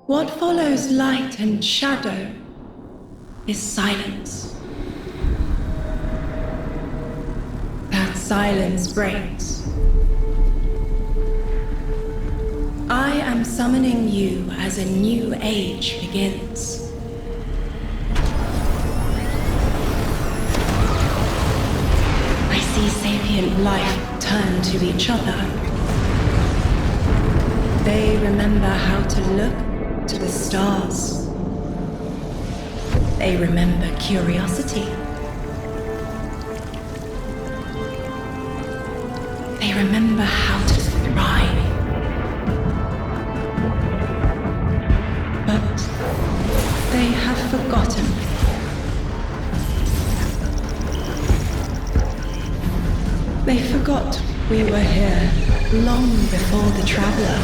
What follows light and shadow is silence. That silence breaks. I am summoning you as a new age begins. I see sapient life turn to each other. They remember how to look to the stars. They remember curiosity. They remember how to thrive. But they have forgotten. They forgot we were here long before the traveler.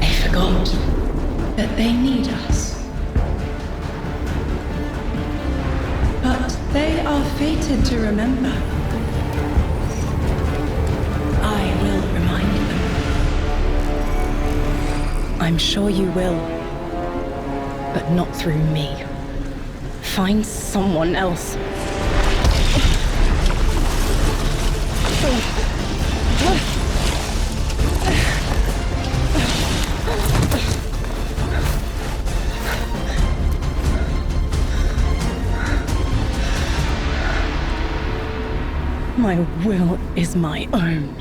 They forgot that they need us. But they are fated to remember. I will remind them. I'm sure you will, but not through me. Find someone else. My will is my own.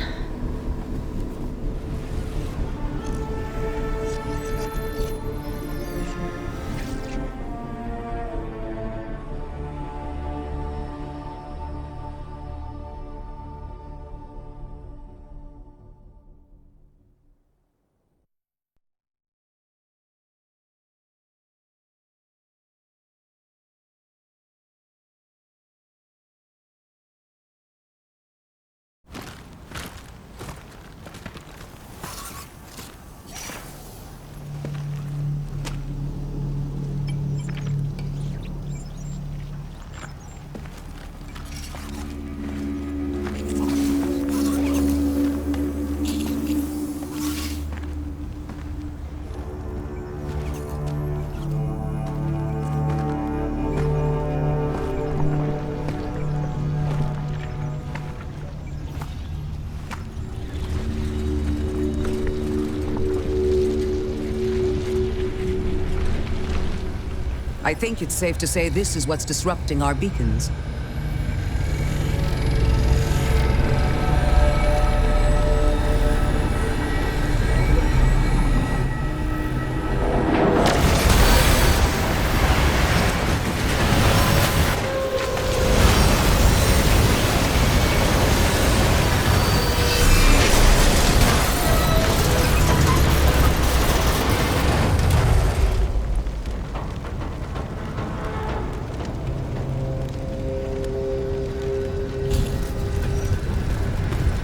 I think it's safe to say this is what's disrupting our beacons.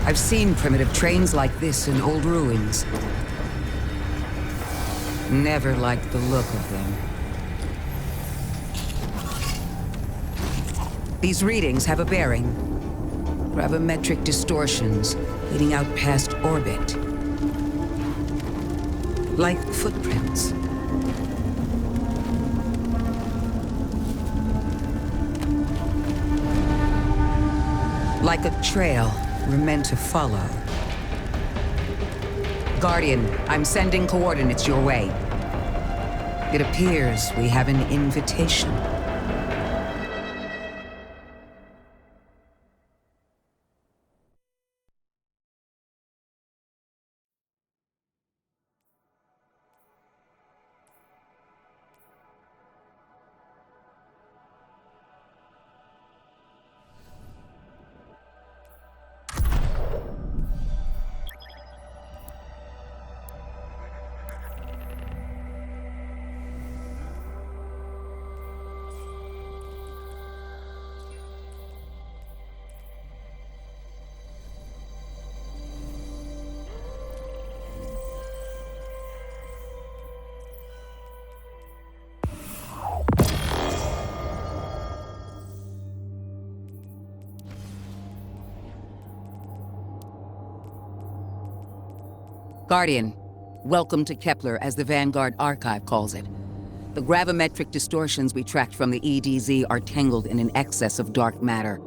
I've seen primitive trains like this in old ruins. Never liked the look of them. These readings have a bearing. Gravimetric distortions leading out past orbit. Like footprints. Like a trail we're meant to follow. Guardian, I'm sending coordinates your way. It appears we have an invitation. Guardian, welcome to Kepler, as the Vanguard Archive calls it. The gravimetric distortions we tracked from the EDZ are tangled in an excess of dark matter.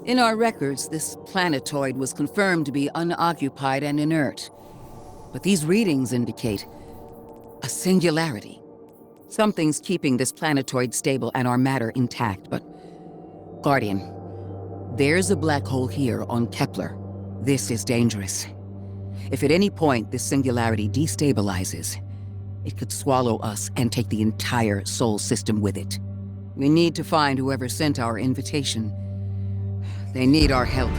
In our records, this planetoid was confirmed to be unoccupied and inert. But these readings indicate a singularity. Something's keeping this planetoid stable and our matter intact, but... Guardian, there's a black hole here on Kepler. This is dangerous. If at any point this singularity destabilizes, it could swallow us and take the entire Sol system with it. We need to find whoever sent our invitation. They need our help.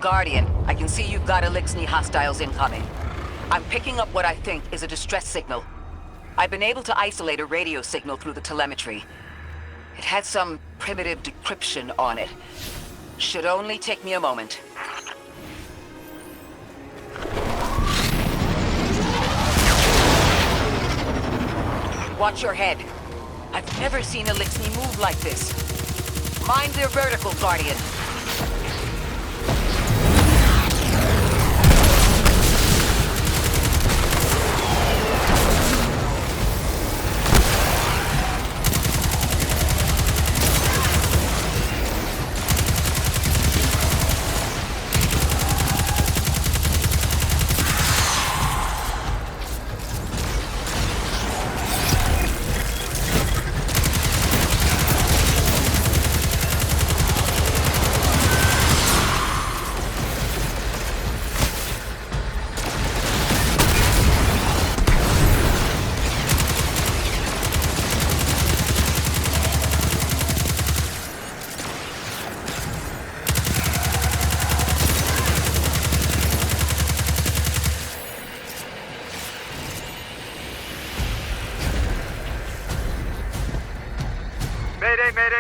Guardian, I can see you've got Elixni hostiles incoming. I'm picking up what I think is a distress signal. I've been able to isolate a radio signal through the telemetry. It had some primitive decryption on it. Should only take me a moment. Watch your head. I've never seen Elixni move like this. Mind their vertical, Guardian.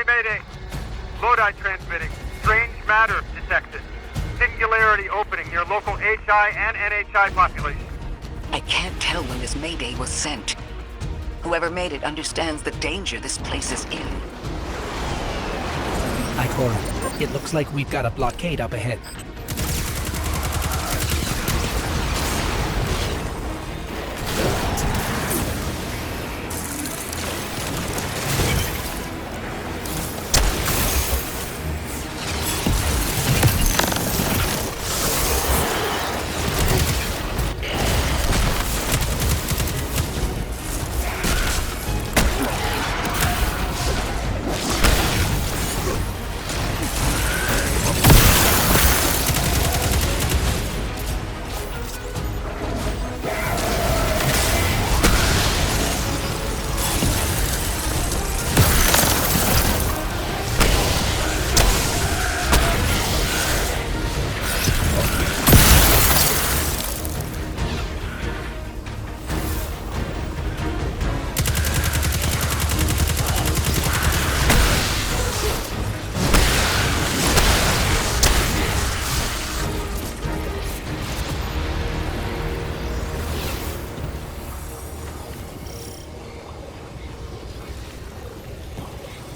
Mayday. Lodi transmitting. Strange matter detected. Singularity opening near local HI and NHI population. I can't tell when this Mayday was sent. Whoever made it understands the danger this place is in. Ikora, it looks like we've got a blockade up ahead.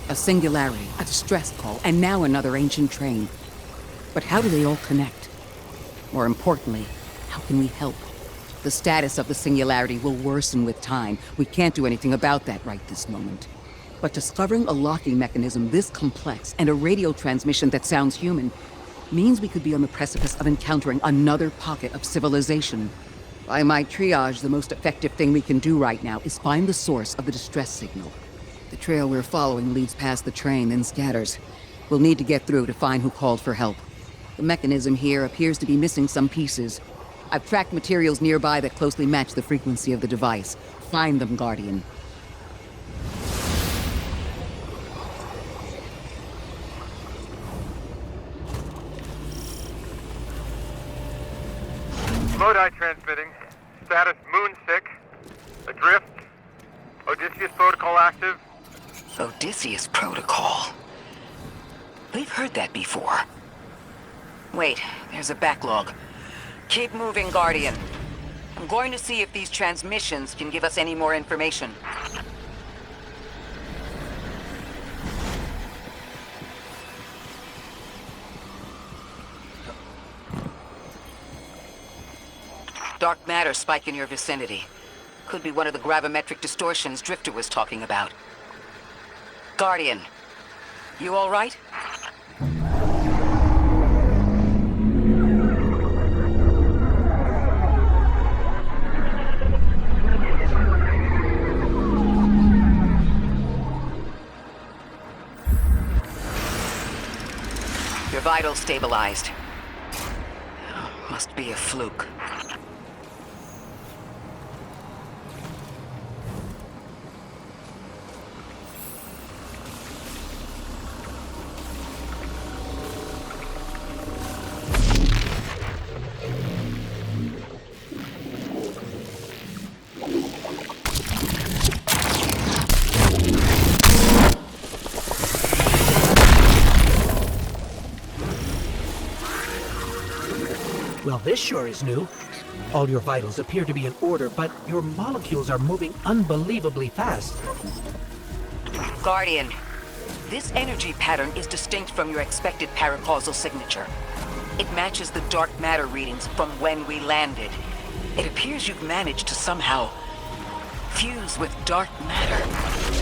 A singularity, a distress call, and now another ancient train. But how do they all connect? More importantly, how can we help? The status of the singularity will worsen with time. We can't do anything about that right this moment. But discovering a locking mechanism this complex and a radio transmission that sounds human means we could be on the precipice of encountering another pocket of civilization. By my triage, the most effective thing we can do right now is find the source of the distress signal. The trail we're following leads past the train, then scatters. We'll need to get through to find who called for help. The mechanism here appears to be missing some pieces. I've tracked materials nearby that closely match the frequency of the device. Find them, Guardian. Lodi transmitting. Status moonsick. Adrift. Odysseus protocol active. Odysseus protocol. We've heard that before. Wait, there's a backlog. Keep moving, Guardian. I'm going to see if these transmissions can give us any more information. Dark matter spike in your vicinity. Could be one of the gravimetric distortions Drifter was talking about. Guardian, you all right? Your vitals stabilized. Must be a fluke. Well, this sure is new. All your vitals appear to be in order, but your molecules are moving unbelievably fast. Guardian, this energy pattern is distinct from your expected paracausal signature. It matches the dark matter readings from when we landed. It appears you've managed to somehow fuse with dark matter.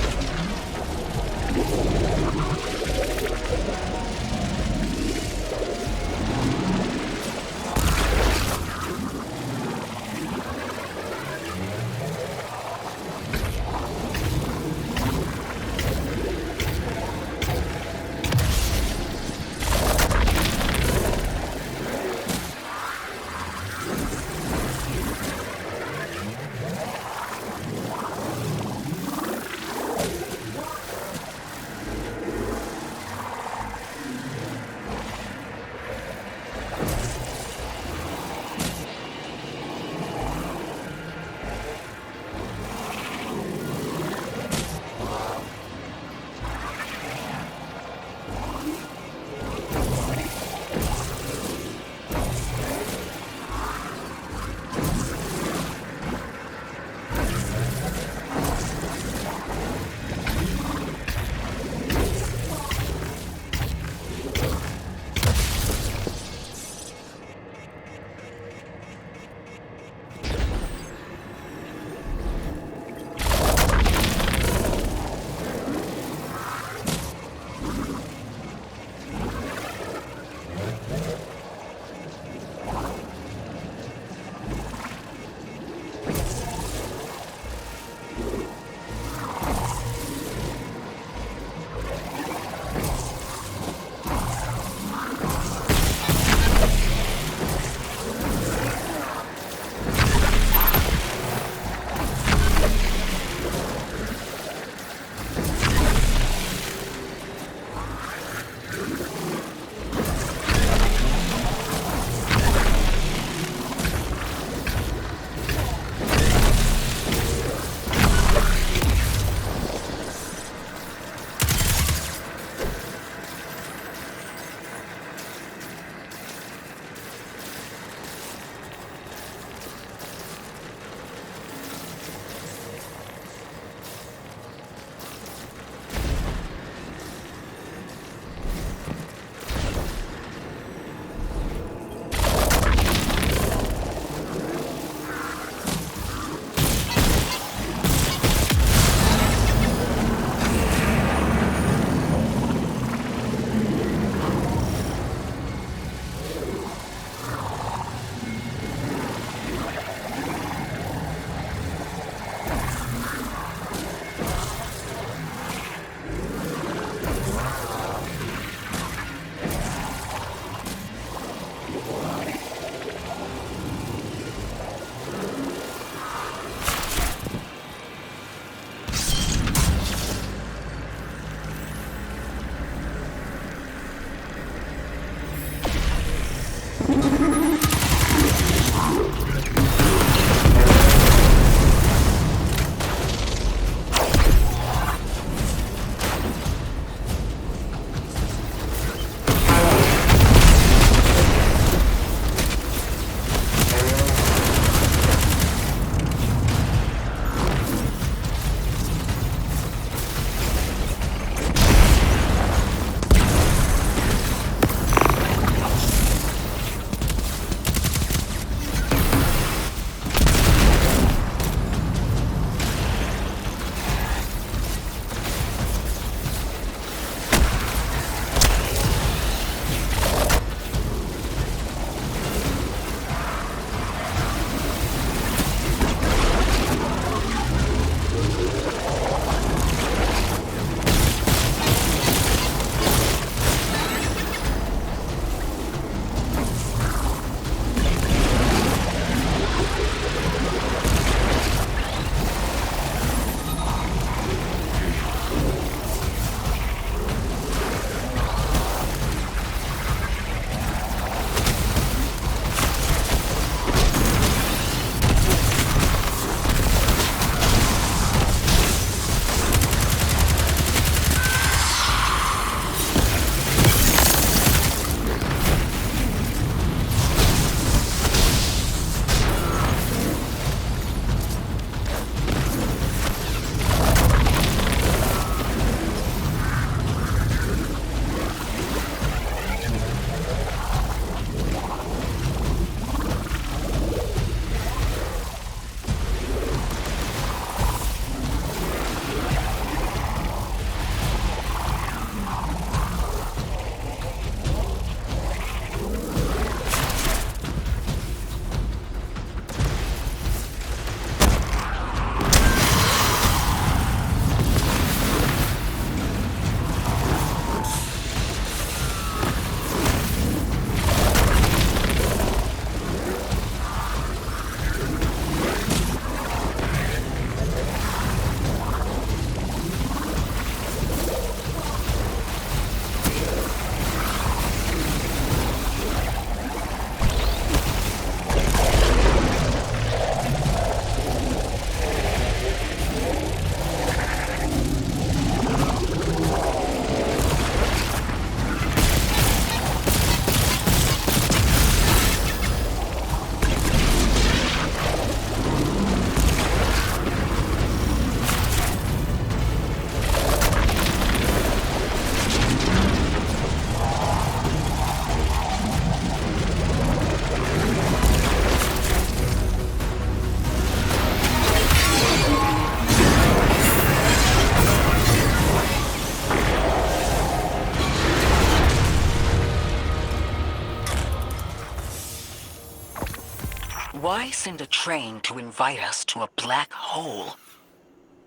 why send a train to invite us to a black hole?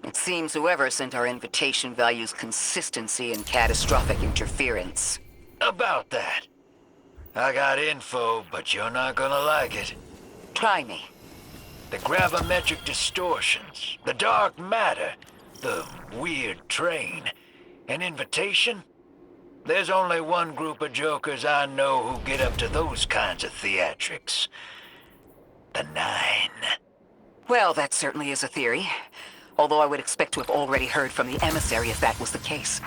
It seems whoever sent our invitation values consistency and catastrophic interference. About that. I got info, but you're not gonna like it. Try me. The gravimetric distortions, the dark matter, the weird train, an invitation? There's only one group of jokers I know who get up to those kinds of theatrics. The Nine. Well, that certainly is a theory. Although I would expect to have already heard from the emissary if that was the case.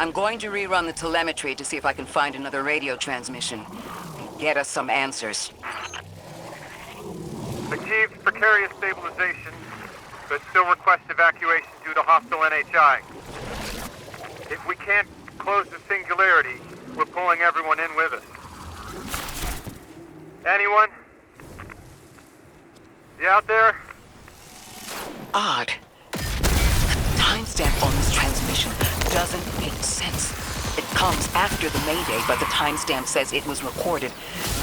I'm going to rerun the telemetry to see if I can find another radio transmission. Get us some answers. Achieved precarious stabilization, but still request evacuation due to hostile NHI. If we can't close the singularity, we're pulling everyone in with us. Anyone? You out there? Odd. The timestamp on this transmission doesn't make sense. It comes after the Mayday, but the timestamp says it was recorded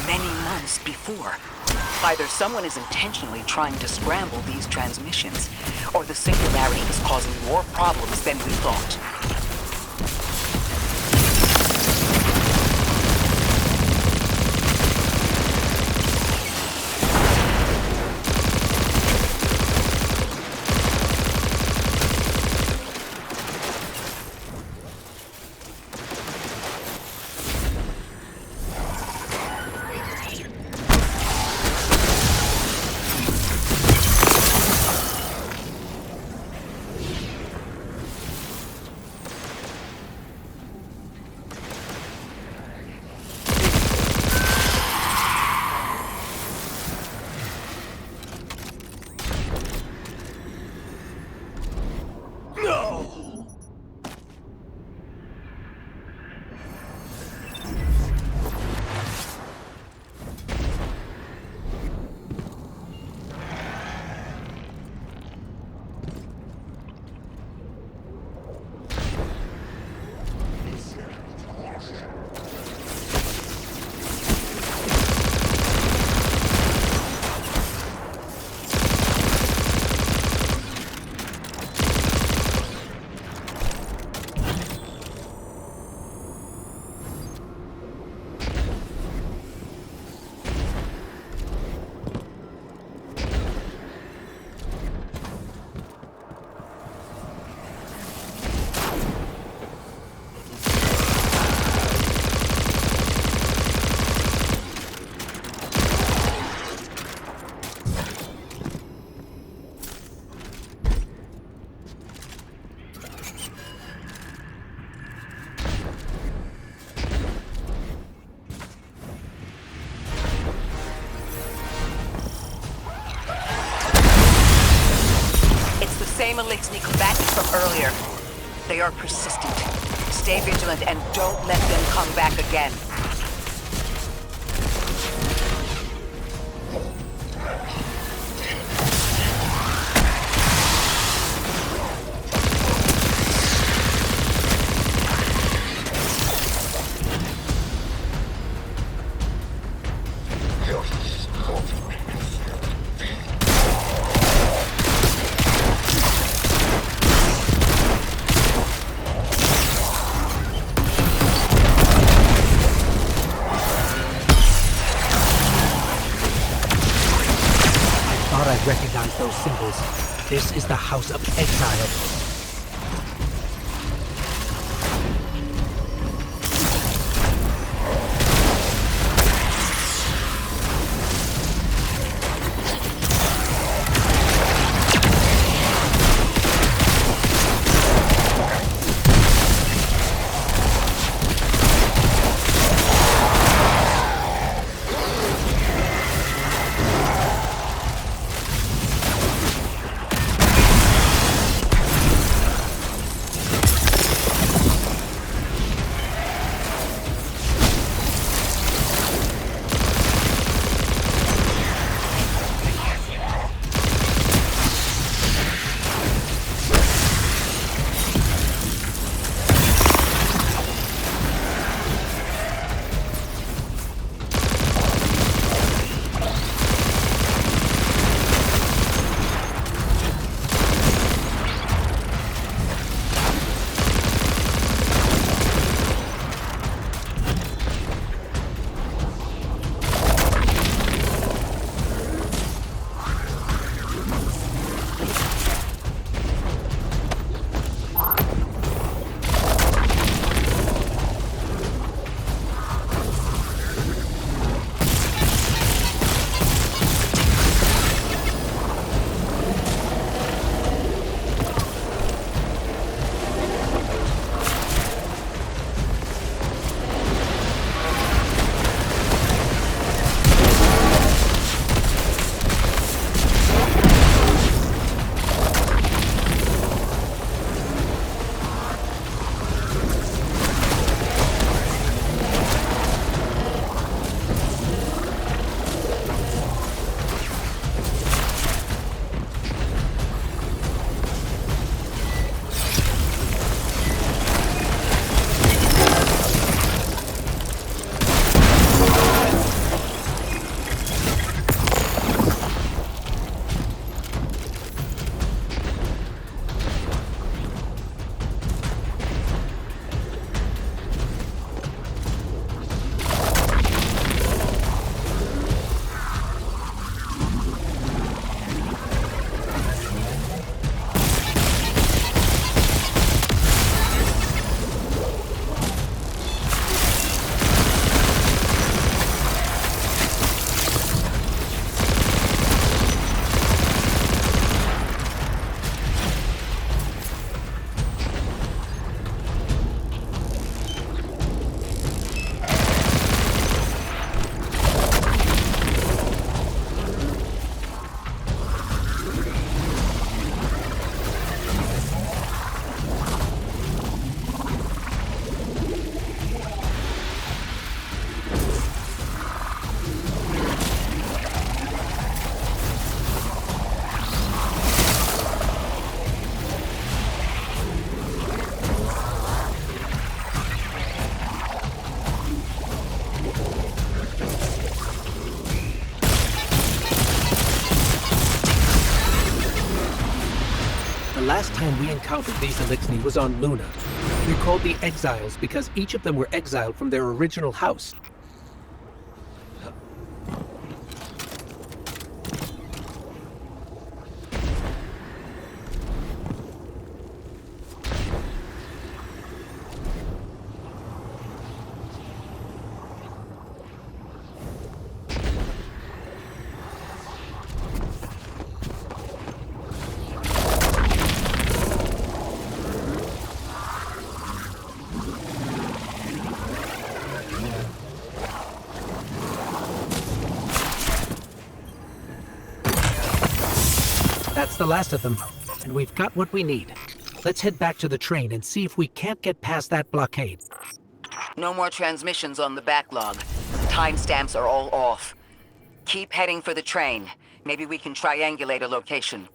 many months before. Either someone is intentionally trying to scramble these transmissions, or the singularity is causing more problems than we thought. Same Elixni combatants from earlier. They are persistent. Stay vigilant and don't let them come back again. those symbols. This is the House of Exile. Last time we encountered these Elixni was on Luna. They're called the Exiles because each of them were exiled from their original house. That's the last of them, and we've got what we need. Let's head back to the train and see if we can't get past that blockade. No more transmissions on the backlog. Timestamps are all off. Keep heading for the train. Maybe we can triangulate a location.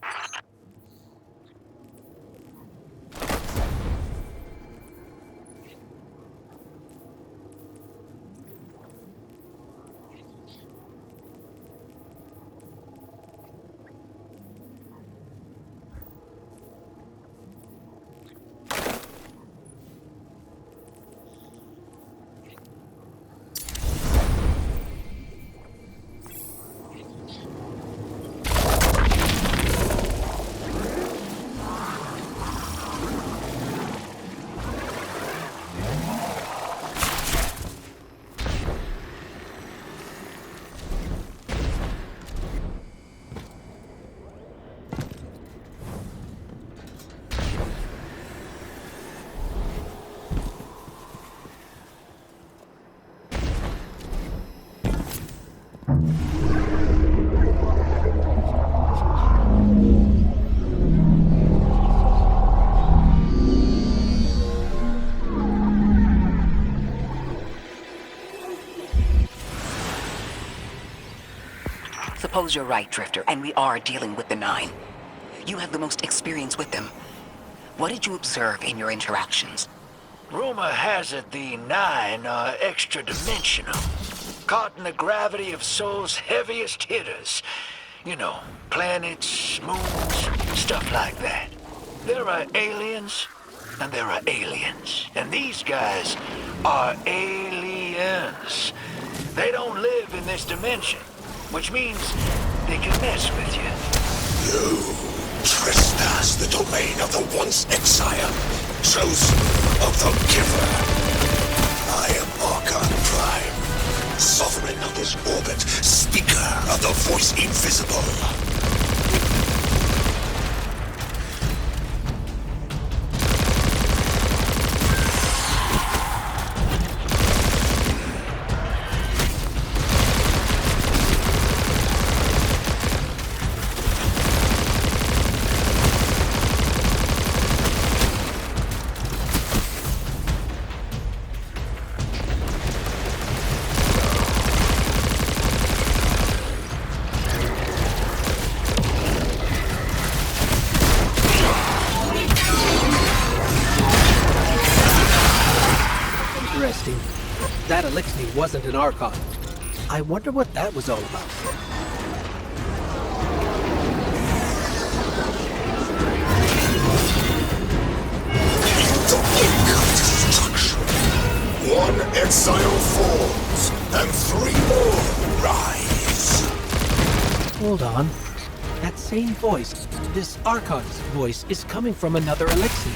Suppose you're right, Drifter, and we are dealing with the Nine. You have the most experience with them. What did you observe in your interactions? Rumor has it the Nine are extra-dimensional. Caught in the gravity of Sol's heaviest hitters. You know, planets, moons, stuff like that. There are aliens, and there are aliens. And these guys are aliens. They don't live in this dimension, which means they can mess with you. You trespass the domain of the once exile, chosen of the Giver. I am Archon Prime, sovereign of this orbit, speaker of the voice invisible. Interesting. That elixir wasn't an Archon. I wonder what that was all about. The wake of destruction. One exile falls, and three more rise. Hold on. That same voice, this Archon's voice, is coming from another elixir.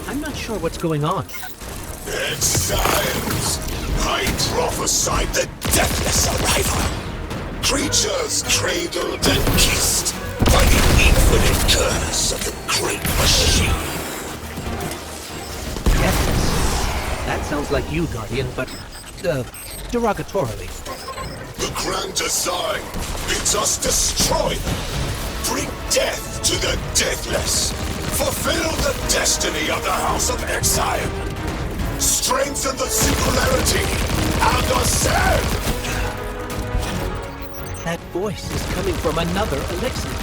I'm not sure what's going on. Exiles! I prophesied the deathless arrival. Creatures cradled and kissed by the infinite curse of the great machine. Deathless. That sounds like you, Guardian, but, derogatorily. The grand design bids us destroy them. Bring death to the deathless. Fulfill the destiny of the House of Exile. Strengthen the singularity and ascend! That voice is coming from another elixir.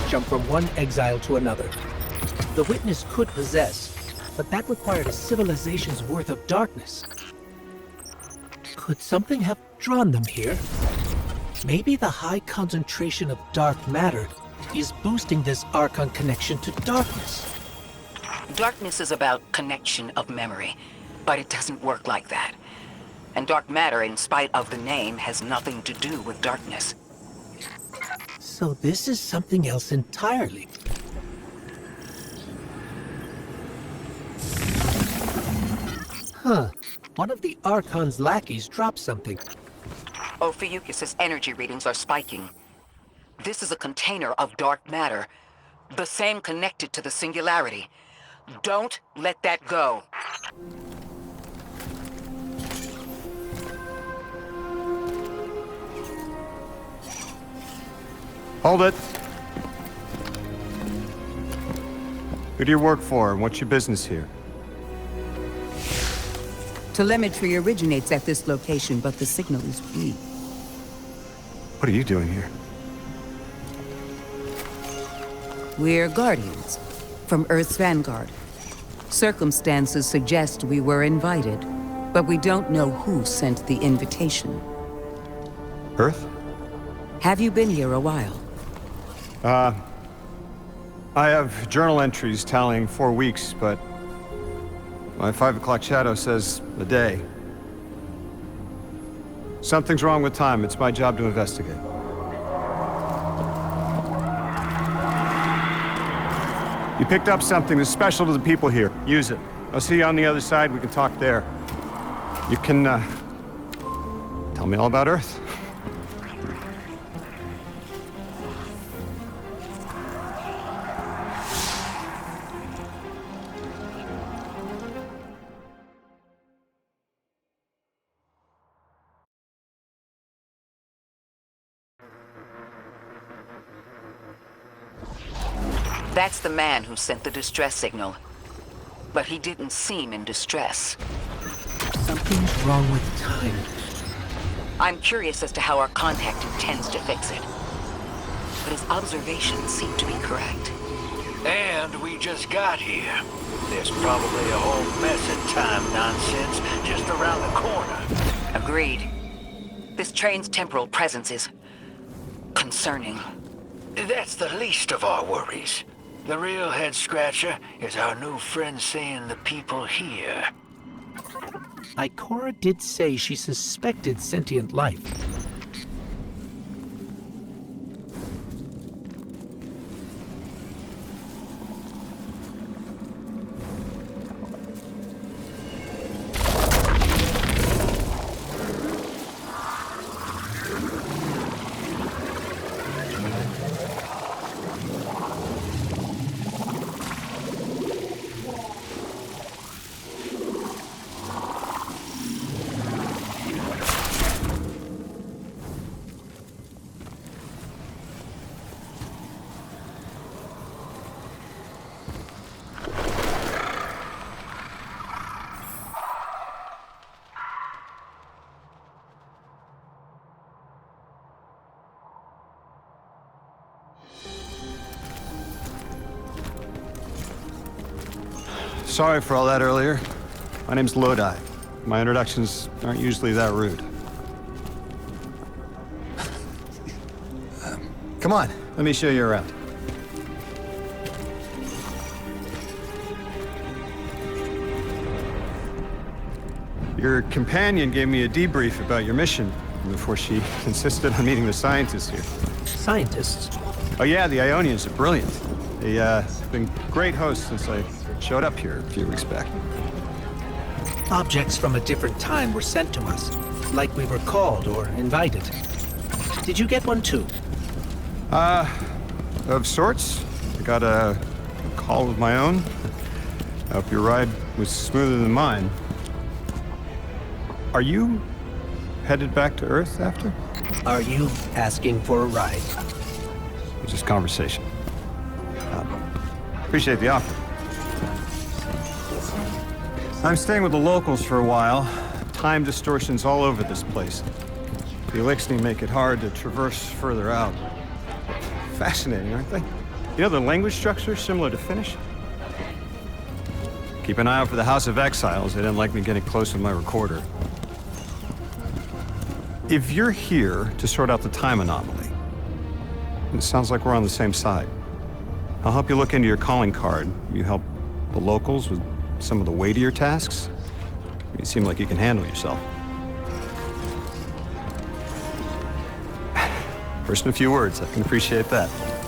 Jump from one exile to another. The witness could possess, but that required a civilization's worth of darkness. Could something have drawn them here? Maybe the high concentration of dark matter is boosting this Archon connection to darkness. Darkness is about connection of memory, but it doesn't work like that. And dark matter, in spite of the name, has nothing to do with darkness. So this is something else entirely. Huh. One of the Archon's lackeys dropped something. Ophiuchus's energy readings are spiking. This is a container of dark matter, the same connected to the singularity. Don't let that go. Hold it. Who do you work for, and what's your business here? Telemetry originates at this location, but the signal is weak. What are you doing here? We're Guardians, from Earth's vanguard. Circumstances suggest we were invited, but we don't know who sent the invitation. Earth? Have you been here a while? I have journal entries tallying 4 weeks, but my 5 o'clock shadow says a day. Something's wrong with time. It's my job to investigate. You picked up something that's special to the people here. Use it. I'll see you on the other side. We can talk there. You can, tell me all about Earth. That's the man who sent the distress signal. But he didn't seem in distress. Something's wrong with time. I'm curious as to how our contact intends to fix it. But his observations seem to be correct. And we just got here. There's probably a whole mess of time nonsense just around the corner. Agreed. This train's temporal presence is concerning. That's the least of our worries. The real head-scratcher is our new friend seeing the people here. Ikora did say she suspected sentient life. Sorry for all that earlier. My name's Lodi. My introductions aren't usually that rude. Come on, let me show you around. Your companion gave me a debrief about your mission before she insisted on meeting the scientists here. Scientists? Oh yeah, the Ionians are brilliant. They've been great hosts since I showed up here a few weeks back. Objects from a different time were sent to us, like we were called or invited. Did you get one too? Of sorts. I got a call of my own. I hope your ride was smoother than mine. Are you headed back to Earth after? Are you asking for a ride? Just conversation. Appreciate the offer. I'm staying with the locals for a while. Time distortions all over this place. The Elixni make it hard to traverse further out. Fascinating, aren't they? You know, the language structure is similar to Finnish. Keep an eye out for the House of Exiles. They didn't like me getting close with my recorder. If you're here to sort out the time anomaly, it sounds like we're on the same side. I'll help you look into your calling card. You help the locals with some of the weightier tasks. You seem like you can handle yourself. First in a few words, I can appreciate that.